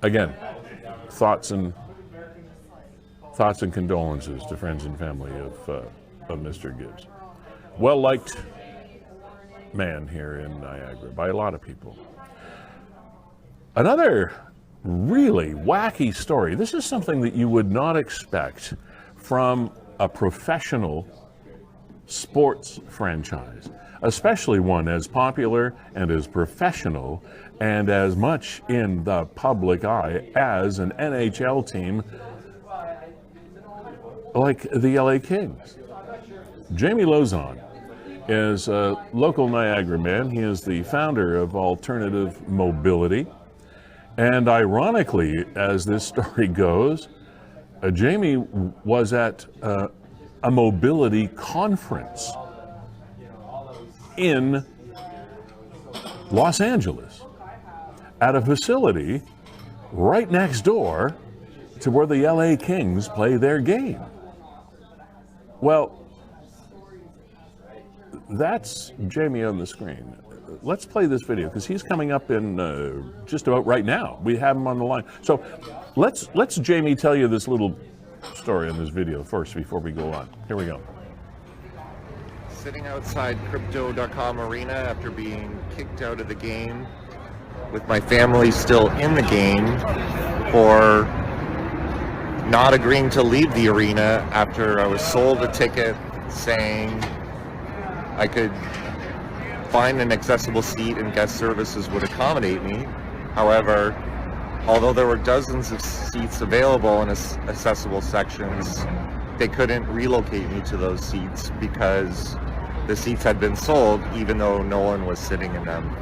Again, thoughts and condolences to friends and family of Mr. Gibbs. Well liked man here in Niagara by a lot of people. Another really wacky story. This is something that you would not expect from a professional sports franchise, especially one as popular and as professional and as much in the public eye as an NHL team like the LA Kings. Jamie Lauzon is a local Niagara man. He is the founder of Alternative Mobility. And ironically, as this story goes, Jamie was at a mobility conference in Los Angeles at a facility right next door to where the LA Kings play their game. Well, that's Jamie on the screen. Let's play this video because he's coming up in just about right now. We have him on the line. So let's Jamie tell you this little story on this video first before we go on. Here we go. Sitting outside Crypto.com arena after being kicked out of the game with my family still in the game for not agreeing to leave the arena after I was sold a ticket saying I could find an accessible seat and guest services would accommodate me. However, although there were dozens of seats available in accessible sections, they couldn't relocate me to those seats because the seats had been sold even though no one was sitting in them.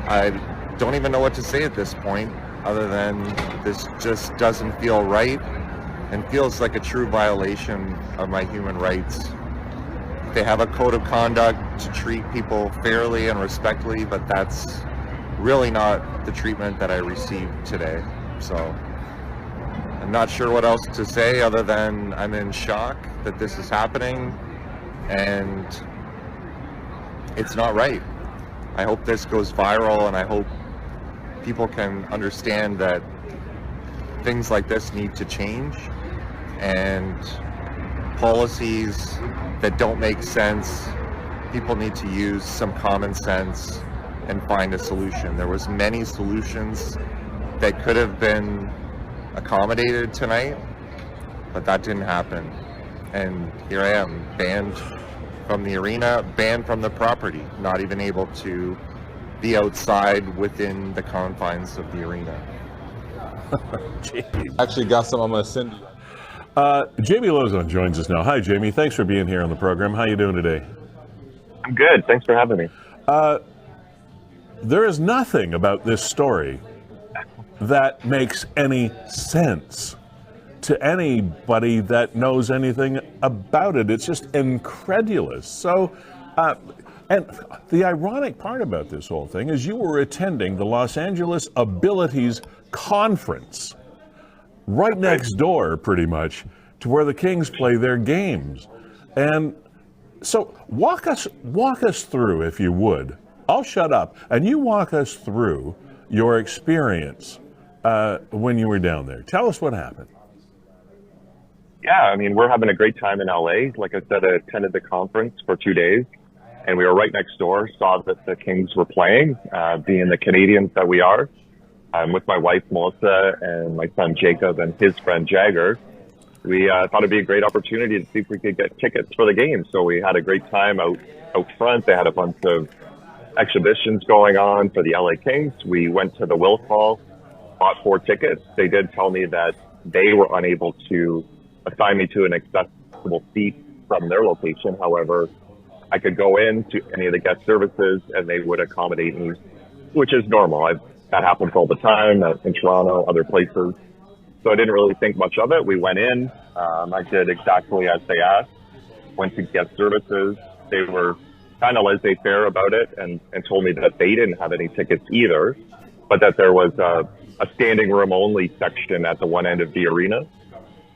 I don't even know what to say at this point other than this just doesn't feel right and feels like a true violation of my human rights. They have a code of conduct to treat people fairly and respectfully, but that's really not the treatment that I received today. So I'm not sure what else to say other than I'm in shock that this is happening and it's not right. I hope this goes viral and I hope people can understand that things like this need to change and policies that don't make sense, people need to use some common sense and find a solution. There was many solutions that could have been accommodated tonight, but that didn't happen. And here I am, banned from the arena, banned from the property, not even able to be outside within the confines of the arena. Actually got some, I'm gonna send you. Jamie Lauzon joins us now. Hi, Jamie. Thanks for being here on the program. How you doing today? I'm good. Thanks for having me. There is nothing about this story that makes any sense to anybody that knows anything about it. It's just incredulous. So, and the ironic part about this whole thing is you were attending the Los Angeles Abilities Conference right next door, pretty much, to where the Kings play their games. And so walk us through, if you would. I'll shut up, and you walk us through your experience when you were down there. Tell us what happened. Yeah, I mean, we're having a great time in LA. Like I said, I attended the conference for 2 days, and we were right next door, saw that the Kings were playing, being the Canadians that we are. I'm with my wife, Melissa, and my son, Jacob, and his friend, Jagger. We thought it'd be a great opportunity to see if we could get tickets for the game. So we had a great time out front. They had a bunch of exhibitions going on for the LA Kings. We went to the Will Hall, bought 4 tickets. They did tell me that they were unable to assign me to an accessible seat from their location. However, I could go in to any of the guest services and they would accommodate me, which is normal. That happens all the time in Toronto, other places. So I didn't really think much of it. We went in. I did exactly as they asked. Went to guest services. They were kind of laissez-faire about it and told me that they didn't have any tickets either, but that there was a standing room only section at the one end of the arena.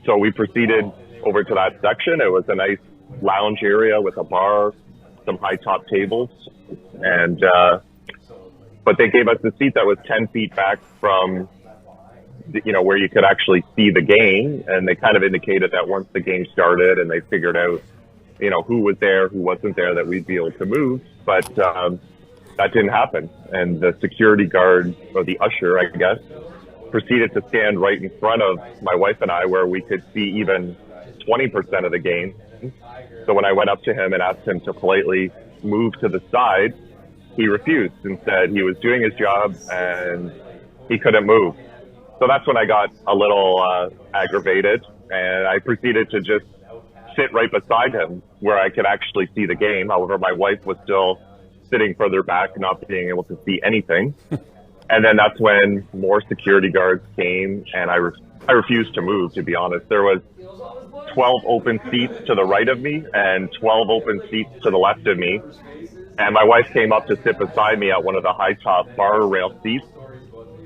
So we proceeded over to that section. It was a nice lounge area with a bar, some high top tables. And but they gave us a seat that was 10 feet back from, where you could actually see the game. And they kind of indicated that once the game started and they figured out, who was there, who wasn't there, that we'd be able to move. But that didn't happen. And the security guard, or the usher, I guess, proceeded to stand right in front of my wife and I, where we could see even 20% of the game. So when I went up to him and asked him to politely move to the side, he refused and said he was doing his job and he couldn't move. So that's when I got a little aggravated, and I proceeded to just sit right beside him where I could actually see the game. However, my wife was still sitting further back, not being able to see anything. And then that's when more security guards came, and I refused to move, to be honest. There was 12 open seats to the right of me and 12 open seats to the left of me. And my wife came up to sit beside me at one of the high top bar rail seats.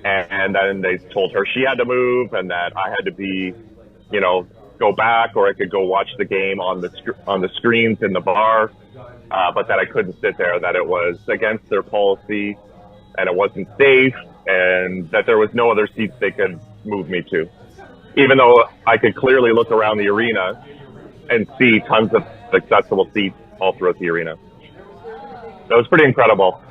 And then they told her she had to move and that I had to be, go back, or I could go watch the game on the screens in the bar. But that I couldn't sit there, that it was against their policy and it wasn't safe, and that there was no other seats they could move me to. Even though I could clearly look around the arena and see tons of accessible seats all throughout the arena. That was pretty incredible.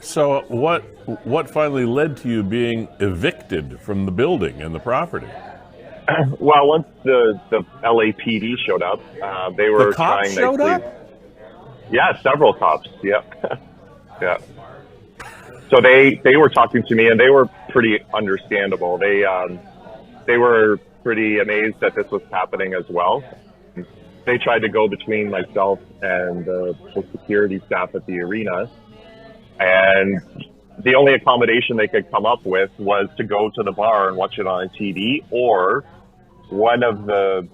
So what finally led to you being evicted from the building and the property? Well, once the LAPD showed up, they were the cops trying showed up? Yeah, several cops. Yep. Yeah. So they were talking to me, and they were pretty understandable. They were pretty amazed that this was happening as well. They tried to go between myself and the security staff at the arena, and the only accommodation they could come up with was to go to the bar and watch it on TV, or one of the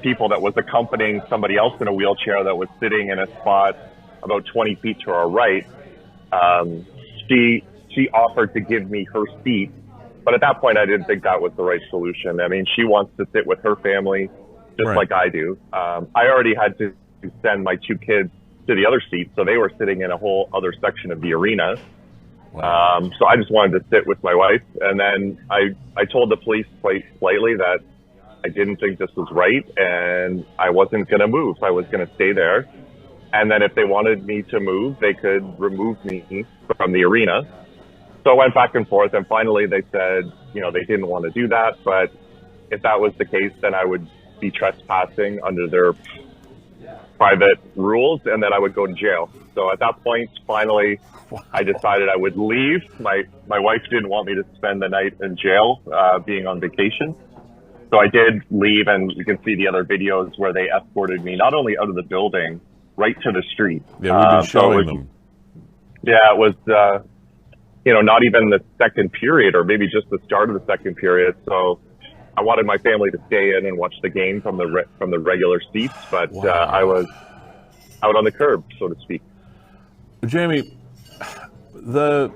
people that was accompanying somebody else in a wheelchair that was sitting in a spot about 20 feet to our right, she offered to give me her seat. But at that point, I didn't think that was the right solution. I mean, she wants to sit with her family just right. like I do. I already had to send my two kids to the other seat, so they were sitting in a whole other section of the arena. Wow. So I just wanted to sit with my wife. And then I told the police quite politely that I didn't think this was right, and I wasn't going to move. I was going to stay there. And then if they wanted me to move, they could remove me from the arena. So I went back and forth, and finally they said, they didn't want to do that, but if that was the case, then I would be trespassing under their private rules, and then I would go to jail. So at that point, finally, I decided I would leave. My wife didn't want me to spend the night in jail, being on vacation. So I did leave, and you can see the other videos where they escorted me not only out of the building, right to the street. Yeah, we've been showing them. Yeah, it was, not even the second period, or maybe just the start of the second period. So I wanted my family to stay in and watch the game from the regular seats, but wow. I was out on the curb, so to speak. Jamie, the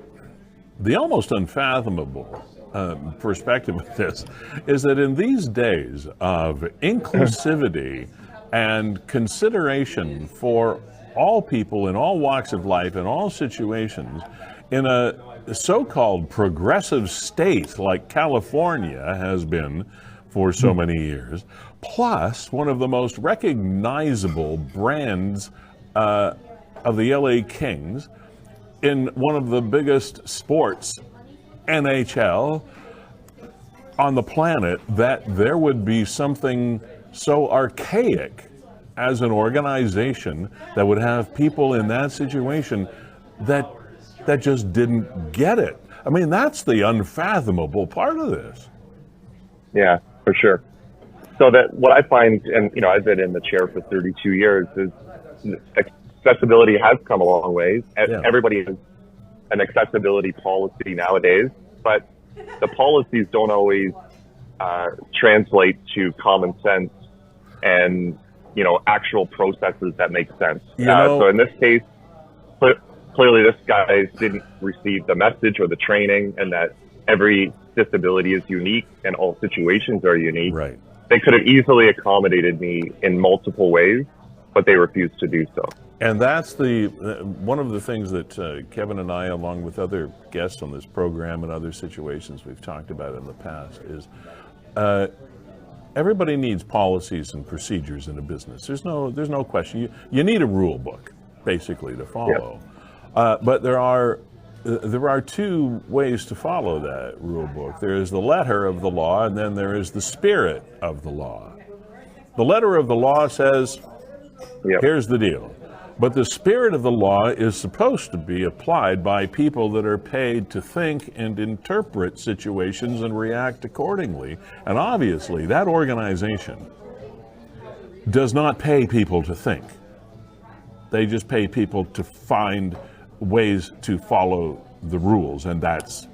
almost unfathomable perspective of this is that in these days of inclusivity and consideration for all people in all walks of life, in all situations, in a so-called progressive state like California has been for so many years, plus one of the most recognizable brands of the LA Kings in one of the biggest sports, NHL, on the planet, that there would be something so archaic as an organization that would have people in that situation that just didn't get it. I mean, that's the unfathomable part of this. Yeah, for sure. So that what I find, and I've been in the chair for 32 years, is accessibility has come a long way. Yeah. Everybody has an accessibility policy nowadays, but the policies don't always translate to common sense and actual processes that make sense. So in this case, clearly this guy didn't receive the message or the training, and that every disability is unique and all situations are unique. Right. They could have easily accommodated me in multiple ways, but they refused to do so. And that's the one of the things that Kevin and I, along with other guests on this program and other situations we've talked about in the past, is everybody needs policies and procedures in a business. There's no question. You need a rule book, basically, to follow. Yep. But there are two ways to follow that rule book. There is the letter of the law, and then there is the spirit of the law. The letter of the law says, yep, here's the deal. But the spirit of the law is supposed to be applied by people that are paid to think and interpret situations and react accordingly. And obviously, that organization does not pay people to think. They just pay people to find ways to follow the rules, and that's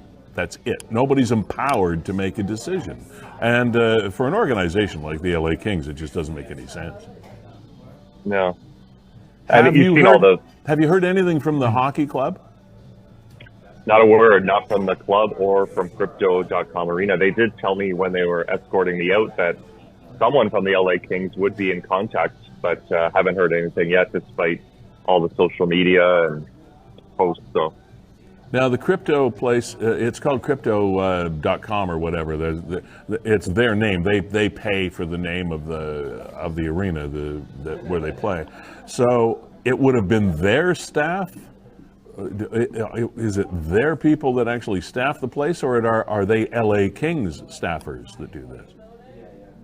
it. Nobody's empowered to make a decision. And for an organization like the LA Kings, it just doesn't make any sense. No. Have you heard anything from the hockey club? Not a word, not from the club or from crypto.com arena. They did tell me when they were escorting me out that someone from the LA Kings would be in contact, but haven't heard anything yet, despite all the social media and posts. So now the crypto place, it's called crypto.com or whatever. It's their name. They pay for the name of the arena where they play. So it would have been their staff. Is it their people that actually staff the place, or are they LA Kings staffers that do this?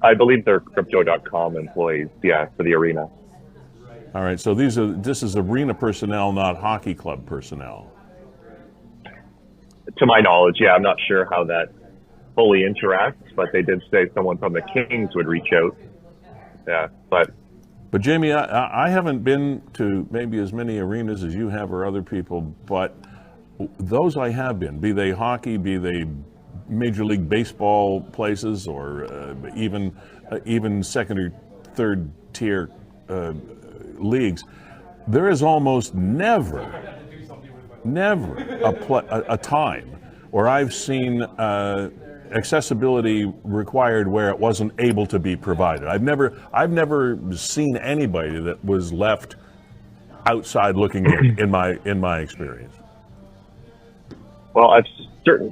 I believe they're crypto.com employees, yeah, for the arena. All right, so this is arena personnel, not hockey club personnel. To my knowledge, yeah, I'm not sure how that fully interacts, but they did say someone from the Kings would reach out. Yeah, but Jamie, I haven't been to maybe as many arenas as you have or other people, but those I have been, be they hockey, be they Major League Baseball places, or even second or third tier leagues, there is almost never a time where I've seen accessibility required where it wasn't able to be provided. I've never seen anybody that was left outside looking in my experience. Well,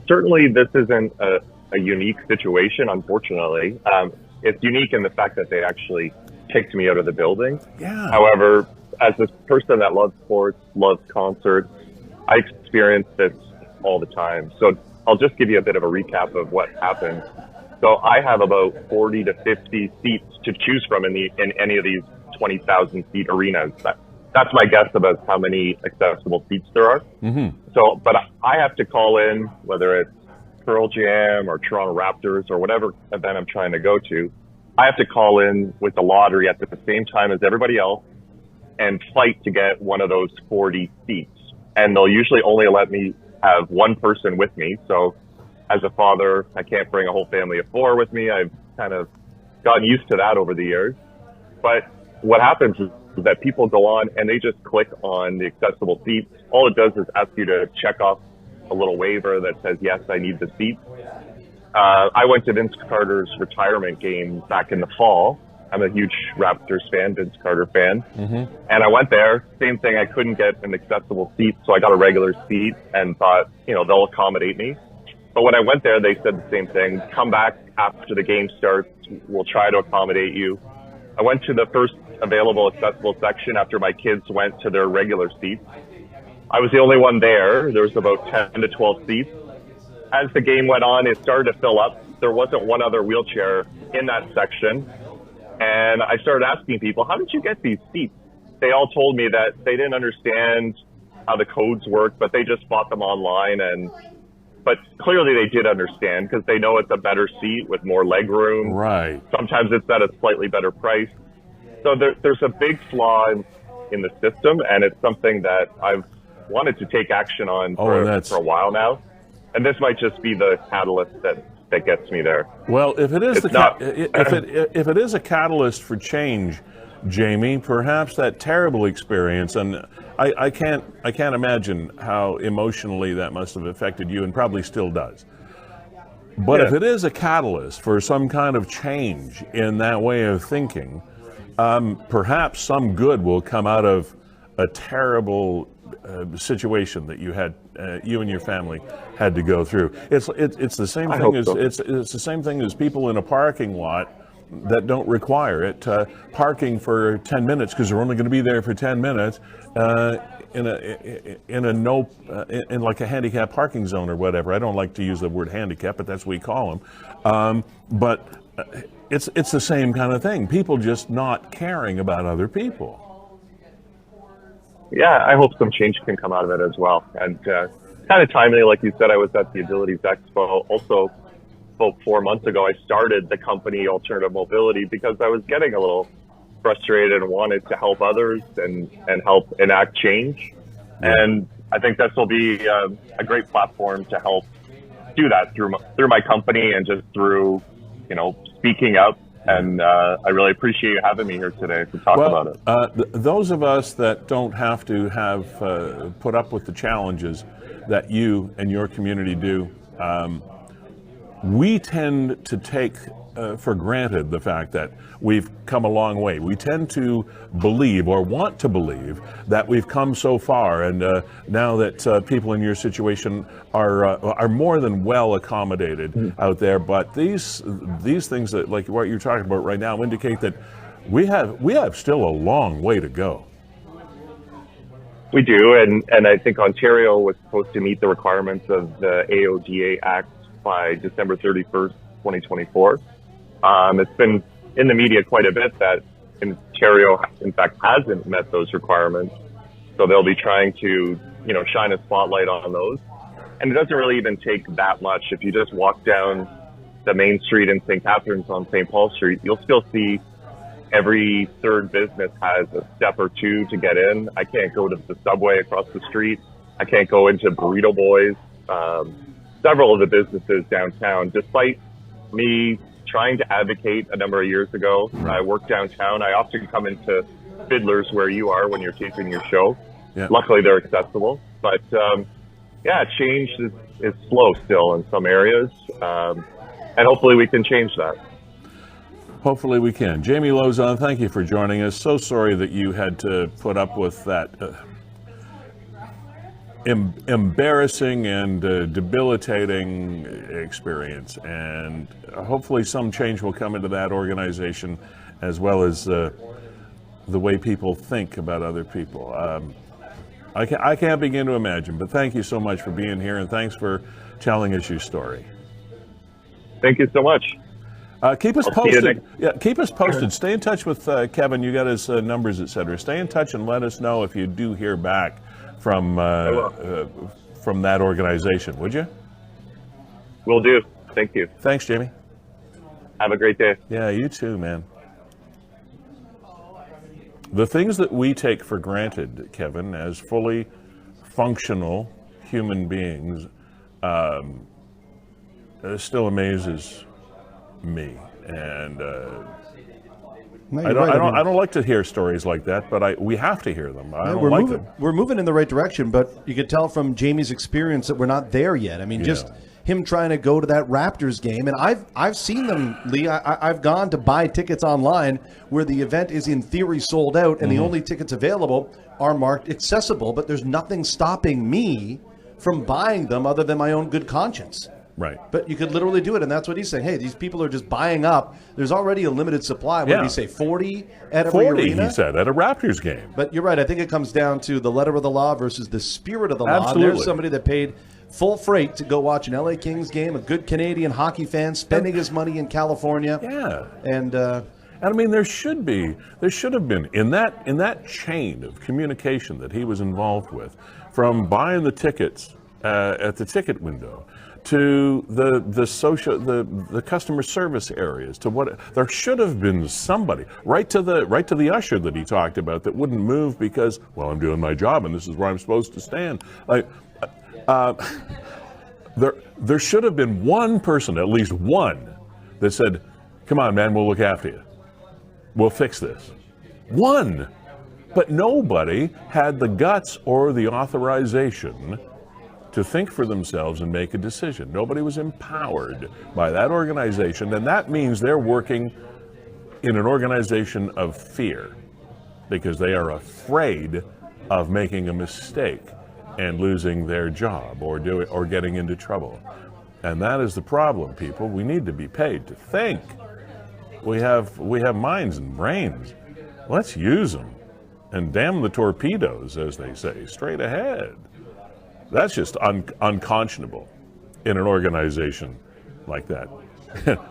certainly this isn't a unique situation, unfortunately. It's unique in the fact that they actually kicked me out of the building. Yeah. However, as a person that loves sports, loves concerts, I experience this all the time. So I'll just give you a bit of a recap of what happened. So I have about 40 to 50 seats to choose from in any of these 20,000 seat arenas. That's my guess about how many accessible seats there are. Mm-hmm. So, but I have to call in, whether it's Pearl Jam or Toronto Raptors or whatever event I'm trying to go to, I have to call in with the lottery at the same time as everybody else and fight to get one of those 40 seats. And they'll usually only let me have one person with me. So as a father, I can't bring a whole family of four with me. I've kind of gotten used to that over the years. But what happens is that people go on and they just click on the accessible seats. All it does is ask you to check off a little waiver that says, yes, I need the seat. I went to Vince Carter's retirement game back in the fall. I'm a huge Raptors fan, Vince Carter fan. Mm-hmm. And I went there, same thing, I couldn't get an accessible seat, so I got a regular seat and thought, they'll accommodate me. But when I went there, they said the same thing, come back after the game starts, we'll try to accommodate you. I went to the first available accessible section after my kids went to their regular seats. I was the only one there. There was about 10 to 12 seats. As the game went on, it started to fill up. There wasn't one other wheelchair in that section. And I started asking people, how did you get these seats? They all told me that they didn't understand how the codes work, but they just bought them online. But clearly they did understand because they know it's a better seat with more leg room. Right. Sometimes it's at a slightly better price. So there's a big flaw in the system, and it's something that I've wanted to take action on for a while now. And this might just be the catalyst that gets me there. Well, if it is if it is a catalyst for change, Jamie, perhaps that terrible experience, and I can't imagine how emotionally that must have affected you, and probably still does. But if it is a catalyst for some kind of change in that way of thinking, perhaps some good will come out of a terrible situation that you and your family had to go through. It's the same I thing hope as so. it's the same thing as people in a parking lot that don't require it, parking for 10 minutes because they're only going to be there for 10 minutes in like a handicap parking zone or whatever. I don't like to use the word handicap, but that's what we call them. But it's the same kind of thing. People just not caring about other people. Yeah, I hope some change can come out of it as well. And kind of timely, like you said, I was at the Abilities Expo. Also, about 4 months ago, I started the company Alternative Mobility because I was getting a little frustrated and wanted to help others and help enact change. And I think this will be a great platform to help do that through my company and just through, speaking up. And I really appreciate you having me here today to talk about it. Those of us that don't have to have put up with the challenges that you and your community do, we tend to take for granted the fact that we've come a long way. We tend to believe or want to believe that we've come so far, and now that people in your situation are more than well accommodated out there. But these things that, like what you're talking about right now, indicate that we have still a long way to go. We do, and I think Ontario was supposed to meet the requirements of the AODA Act by December 31st, 2024. It's been in the media quite a bit that Ontario, in fact, hasn't met those requirements. So they'll be trying to, shine a spotlight on those. And it doesn't really even take that much. If you just walk down the main street in St. Catharines on St. Paul Street, you'll still see every third business has a step or two to get in. I can't go to the Subway across the street. I can't go into Burrito Boys. Several of the businesses downtown, despite me trying to advocate a number of years ago. I work downtown. I often come into Fiddlers where you are when you're taping your show. Yeah. Luckily, they're accessible. But change is slow still in some areas. And hopefully we can change that. Hopefully we can. Jamie Lauzon, thank you for joining us. So sorry that you had to put up with that embarrassing and debilitating experience, and hopefully some change will come into that organization, as well as the way people think about other people. I can't begin to imagine, but thank you so much for being here, and thanks for telling us your story. Thank you so much. Keep us posted. Yeah, keep us posted. Stay in touch with Kevin. You got his numbers, etc. Stay in touch and let us know if you do hear back from that organization, would you? Will do. Thank you. Thanks, Jamie. Have a great day. Yeah, you too, man. The things that we take for granted, Kevin, as fully functional human beings, still amazes me. And I don't like to hear stories like that, but we have to hear them. I don't like them. We're moving in the right direction, but you could tell from Jamie's experience that we're not there yet. I mean, just him trying to go to that Raptors game, and I've seen them, Lee. I've gone to buy tickets online where the event is in theory sold out, and the only tickets available are marked accessible, but there's nothing stopping me from buying them other than my own good conscience. Right. But you could literally do it, and that's what he's saying. Hey, these people are just buying up. There's already a limited supply. What did he say, 40 at every 40, arena? he said, at a Raptors game. But you're right. I think it comes down to the letter of the law versus the spirit of the law. Absolutely. And there's somebody that paid full freight to go watch an LA Kings game, a good Canadian hockey fan spending his money in California. Yeah. And I mean, there should have been in that chain of communication that he was involved with, from buying the tickets at the ticket window to the customer service areas, to what there should have been somebody right to the usher that he talked about that wouldn't move because, well, I'm doing my job and this is where I'm supposed to stand. Like there should have been one person, at least one, that said, "Come on, man, we'll look after you. We'll fix this." One. But nobody had the guts or the authorization to think for themselves and make a decision. Nobody was empowered by that organization, and that means they're working in an organization of fear because they are afraid of making a mistake and losing their job or getting into trouble. And that is the problem, people. We need to be paid to think. We have minds and brains. Let's use them. And damn the torpedoes, as they say, straight ahead. That's just unconscionable in an organization like that.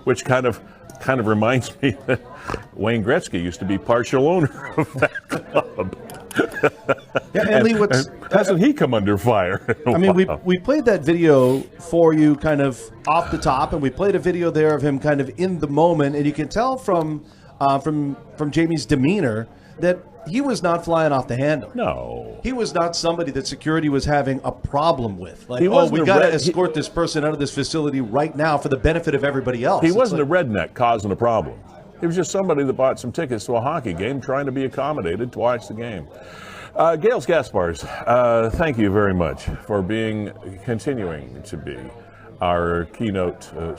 Which kind of reminds me that Wayne Gretzky used to be partial owner of that club. Yeah, and Lee, hasn't he come under fire? I mean, we played that video for you kind of off the top, and we played a video there of him kind of in the moment, and you can tell from Jamie's demeanor that he was not flying off the handle. No. He was not somebody that security was having a problem with. Like, He wasn't we a got to red- escort this person out of this facility right now for the benefit of everybody else. He It's wasn't like, a redneck causing a problem. He was just somebody that bought some tickets to a hockey game trying to be accommodated to watch the game. Gales Gaspars, thank you very much for continuing to be our keynote